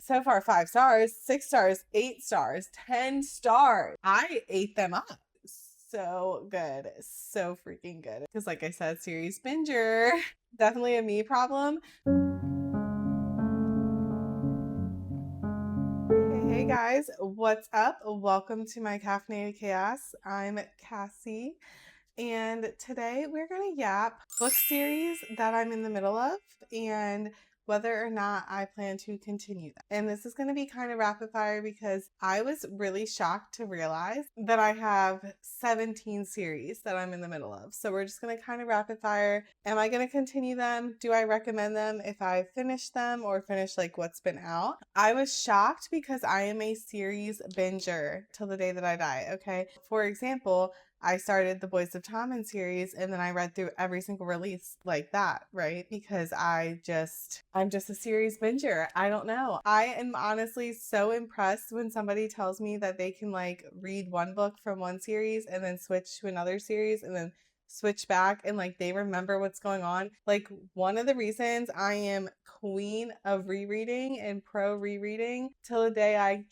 so far 5 stars, 6 stars, 8 stars, 10 stars. I ate them up. So good. So freaking good. Because like I said, series binger. Definitely a me problem. Hey guys, what's up? Welcome to my Caffeinated Chaos. I'm Cassie, and today we're gonna yap book series that I'm in the middle of and whether or not I plan to continue them. And this is gonna be kind of rapid fire because I was really shocked to realize that I have 17 series that I'm in the middle of. So we're just gonna kind of rapid fire. Am I gonna continue them? Do I recommend them if I finish them or finish like what's been out? I was shocked because I am a series binger till the day that I die, okay? For example, I started the Boys of Tommen series and then I read through every single release like that, right? Because I'm just a series binger. I don't know. I am honestly so impressed when somebody tells me that they can like read one book from one series and then switch to another series and then switch back and like they remember what's going on. Like one of the reasons I am queen of rereading and pro rereading till the day I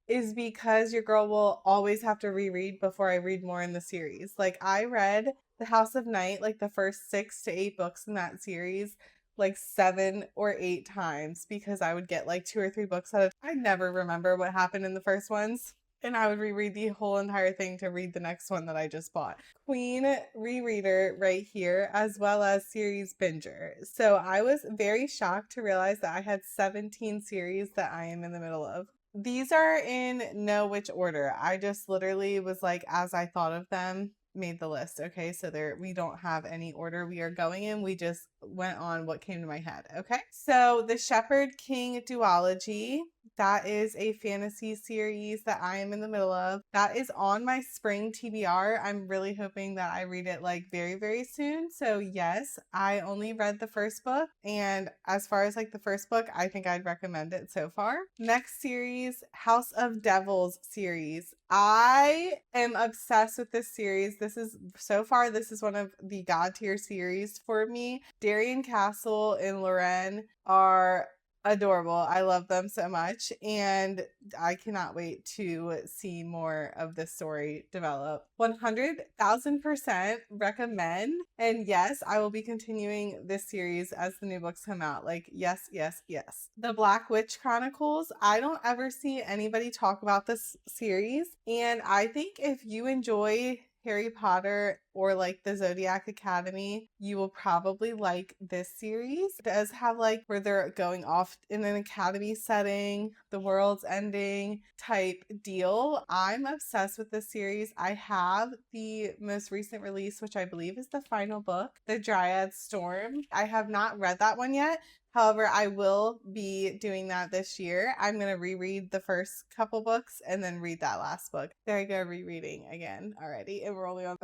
is because your girl will always have to reread before I read more in the series. Like I read The House of Night, like the first 6 to 8 books in that series, like 7 or 8 times because I would get like 2 or 3 books at a time. I never remember what happened in the first ones. And I would reread the whole entire thing to read the next one that I just bought. Queen rereader right here, as well as series binger. So I was very shocked to realize that I had 17 series that I am in the middle of. These are in no which order. I just literally was like, as I thought of them, made the list. Okay, so we don't have any order we are going in. We just went on what came to my head. Okay, so the Shepherd King duology, that is a fantasy series that I am in the middle of. That is on my spring TBR. I'm really hoping that I read it like very, very soon. So yes, I only read the first book. And as far as like the first book, I think I'd recommend it so far. Next series, House of Devils series. I am obsessed with this series. This is one of the god tier series for me. Darien Castle and Loren are adorable. I love them so much and I cannot wait to see more of this story develop. 100,000% recommend. And yes, I will be continuing this series as the new books come out. Like yes, yes, yes. The Black Witch Chronicles. I don't ever see anybody talk about this series. And I think if you enjoy Harry Potter or like the Zodiac Academy, you will probably like this series. It does have like where they're going off in an academy setting, the world's ending type deal. I'm obsessed with this series. I have the most recent release, which I believe is the final book, The Dryad Storm. I have not read that one yet. However, I will be doing that this year. I'm going to reread the first couple books and then read that last book. There I go, rereading again already. And we're only on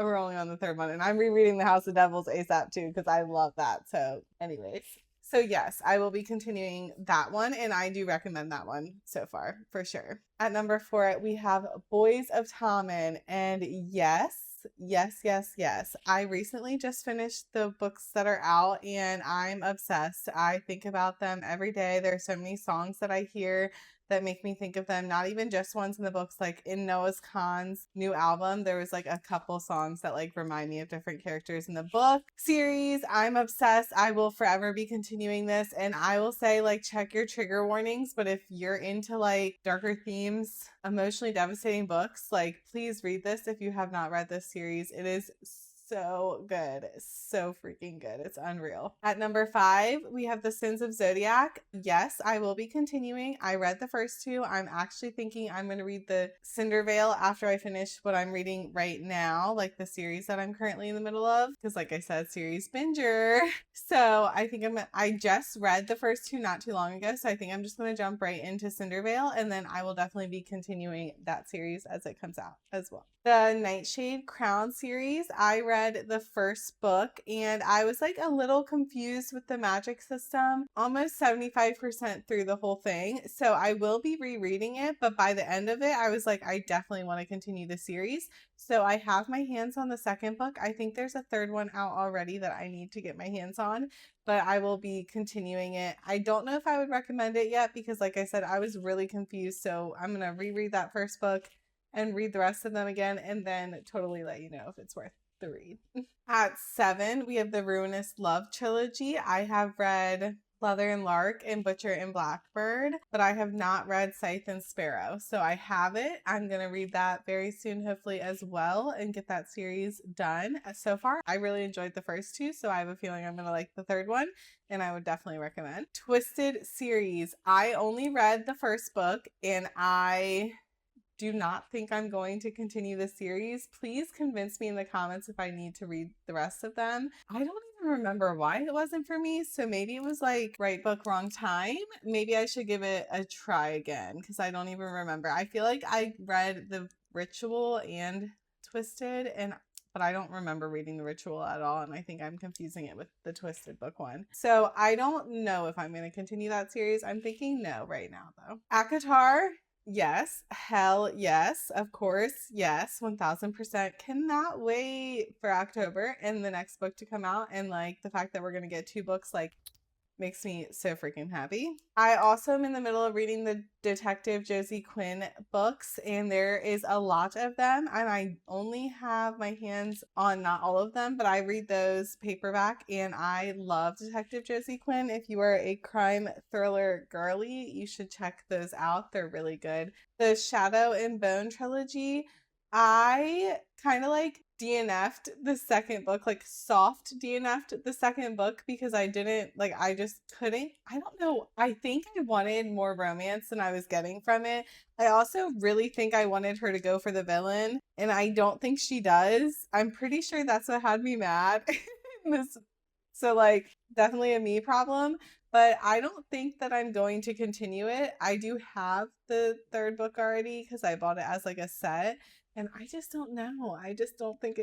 the third one. And I'm rereading The House of Devils ASAP too because I love that. So anyways. So yes, I will be continuing that one and I do recommend that one so far for sure. At number 4, we have Boys of Tommen, and yes. I recently just finished the books that are out and I'm obsessed. I think about them every day. There are so many songs that I hear that make me think of them, not even just ones in the books. Like in Noah's Khan's new album, there was like a couple songs that like remind me of different characters in the book series. I'm obsessed. I will forever be continuing this, and I will say like check your trigger warnings, but if you're into like darker themes, emotionally devastating books, like please read this if you have not read this series. It is so good. So freaking good. It's unreal. At number 5, we have The Sins of Zodiac. Yes, I will be continuing. I read the first 2. I'm actually thinking I'm going to read the Cindervale after I finish what I'm reading right now, like the series that I'm currently in the middle of, because like I said, series binger. So I think I just read the first 2 not too long ago, so I think I'm just going to jump right into Cindervale, and then I will definitely be continuing that series as it comes out as well. The Nightshade Crown series. I read the first book and I was like a little confused with the magic system, almost 75% through the whole thing. So I will be rereading it, but by the end of it, I was like, I definitely want to continue the series. So I have my hands on the second book. I think there's a third one out already that I need to get my hands on, but I will be continuing it. I don't know if I would recommend it yet because, like I said, I was really confused. So I'm going to reread that first book and read the rest of them again and then totally let you know if it's worth the read. At 7, we have the Ruinous Love trilogy. I have read Leather and Lark and Butcher and Blackbird, but I have not read Scythe and Sparrow. So I have it. I'm going to read that very soon, hopefully, as well, and get that series done. So far, I really enjoyed the first two, so I have a feeling I'm going to like the third one, and I would definitely recommend. Twisted series. I only read the first book, and I do not think I'm going to continue the series. Please convince me in the comments if I need to read the rest of them. I don't even remember why it wasn't for me. So maybe it was like right book, wrong time. Maybe I should give it a try again because I don't even remember. I feel like I read The Ritual and Twisted, but I don't remember reading The Ritual at all, and I think I'm confusing it with the Twisted book one. So I don't know if I'm going to continue that series. I'm thinking no right now, though. ACOTAR, yes. Hell yes. Of course. Yes. 1000%. Cannot wait for October and the next book to come out. And like the fact that we're going to get 2 books, like, makes me so freaking happy. I also am in the middle of reading the Detective Josie Quinn books, and there is a lot of them, and I only have my hands on not all of them, but I read those paperback, and I love Detective Josie Quinn. If you are a crime thriller girly, you should check those out. They're really good. The Shadow and Bone trilogy, I kind of like DNF'd the second book, like soft DNF'd the second book because I didn't, like, I just couldn't. I don't know. I think I wanted more romance than I was getting from it. I also really think I wanted her to go for the villain, and I don't think she does. I'm pretty sure that's what had me mad. So, like, definitely a me problem. But I don't think that I'm going to continue it. I do have the third book already because I bought it as like a set. And I just don't know. I just don't think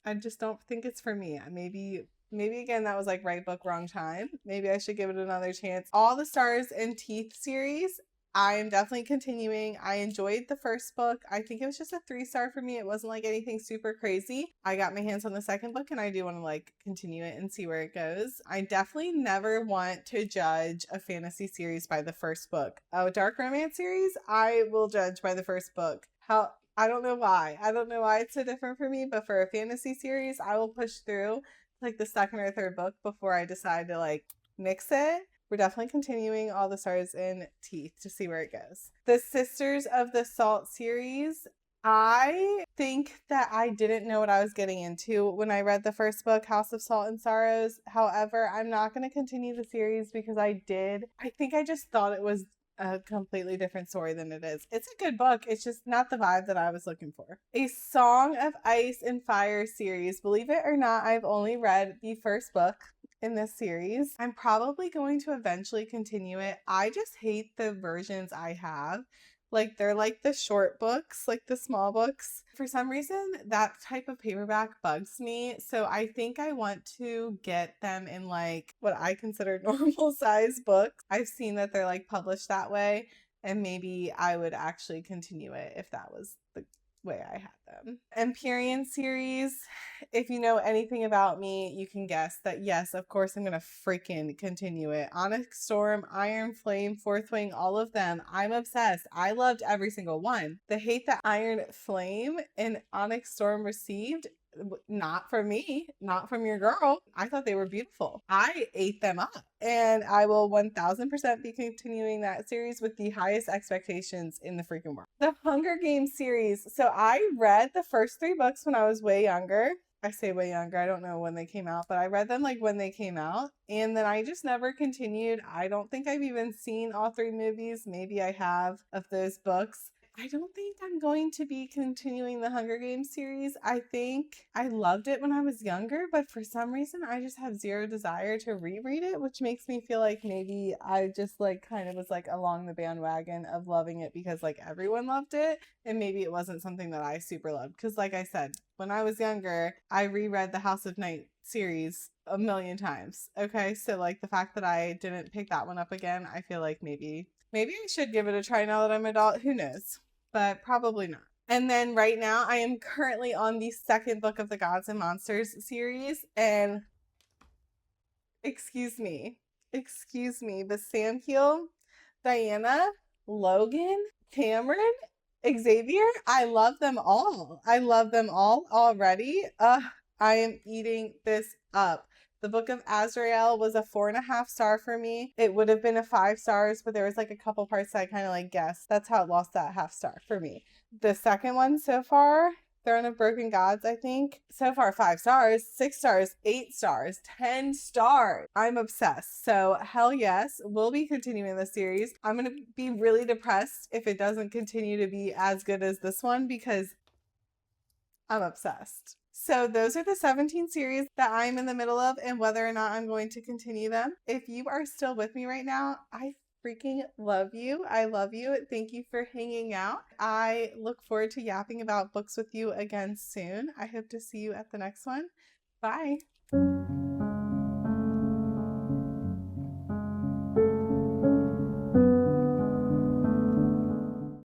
it's for me. Maybe again that was like right book, wrong time. Maybe I should give it another chance. All the Stars and Teeth series, I am definitely continuing. I enjoyed the first book. I think it was just a 3-star for me. It wasn't like anything super crazy. I got my hands on the second book and I do want to like continue it and see where it goes. I definitely never want to judge a fantasy series by the first book. A dark romance series, I will judge by the first book. I don't know why. I don't know why it's so different for me, but for a fantasy series, I will push through like the second or third book before I decide to like mix it. We're definitely continuing All the Stars and Teeth to see where it goes. The Sisters of the Salt series, I think that I didn't know what I was getting into when I read the first book, House of Salt and Sorrows. However, I'm not going to continue the series because I think I just thought it was a completely different story than it is. It's a good book. It's just not the vibe that I was looking for. A Song of Ice and Fire series. Believe it or not, I've only read the first book in this series. I'm probably going to eventually continue it. I just hate the versions I have. Like, they're like the short books, like the small books. For some reason, that type of paperback bugs me. So I think I want to get them in like what I consider normal size books. I've seen that they're like published that way, and maybe I would actually continue it if that was the way I had them. Empyrean series, if you know anything about me, you can guess that yes, of course I'm gonna freaking continue it. Onyx Storm, Iron Flame, Fourth Wing, all of them. I'm obsessed. I loved every single one. The hate that Iron Flame and Onyx Storm received, not from me, not from your girl. I thought they were beautiful. I ate them up, and I will 1000% be continuing that series with the highest expectations in the freaking world. The Hunger Games series. So I read the first 3 books when I was way younger. I say way younger. I don't know when they came out, but I read them like when they came out, and then I just never continued. I don't think I've even seen all 3 movies. Maybe I have, of those books. I don't think I'm going to be continuing the Hunger Games series. I think I loved it when I was younger, but for some reason I just have zero desire to reread it, which makes me feel like maybe I just like kind of was like along the bandwagon of loving it because like everyone loved it, and maybe it wasn't something that I super loved. Because like I said, when I was younger, I reread the House of Night series a million times. Okay, so like the fact that I didn't pick that one up again, I feel like maybe I should give it a try now that I'm an adult. Who knows? But probably not. And then right now, I am currently on the second book of the Gods and Monsters series. And excuse me, but Samuel, Diana, Logan, Cameron, Xavier, I love them all. I love them all already. I am eating this up. The Book of Azrael was a 4.5 star for me. It would have been a 5 stars, but there was like a couple parts that I kind of like guessed. That's how it lost that half star for me. The second one so far, Throne of Broken Gods, I think. So far, 5 stars, 6 stars, 8 stars, 10 stars. I'm obsessed. So, hell yes, we'll be continuing the series. I'm going to be really depressed if it doesn't continue to be as good as this one because I'm obsessed. So those are the 17 series that I'm in the middle of and whether or not I'm going to continue them. If you are still with me right now, I freaking love you. I love you. Thank you for hanging out. I look forward to yapping about books with you again soon. I hope to see you at the next one. Bye.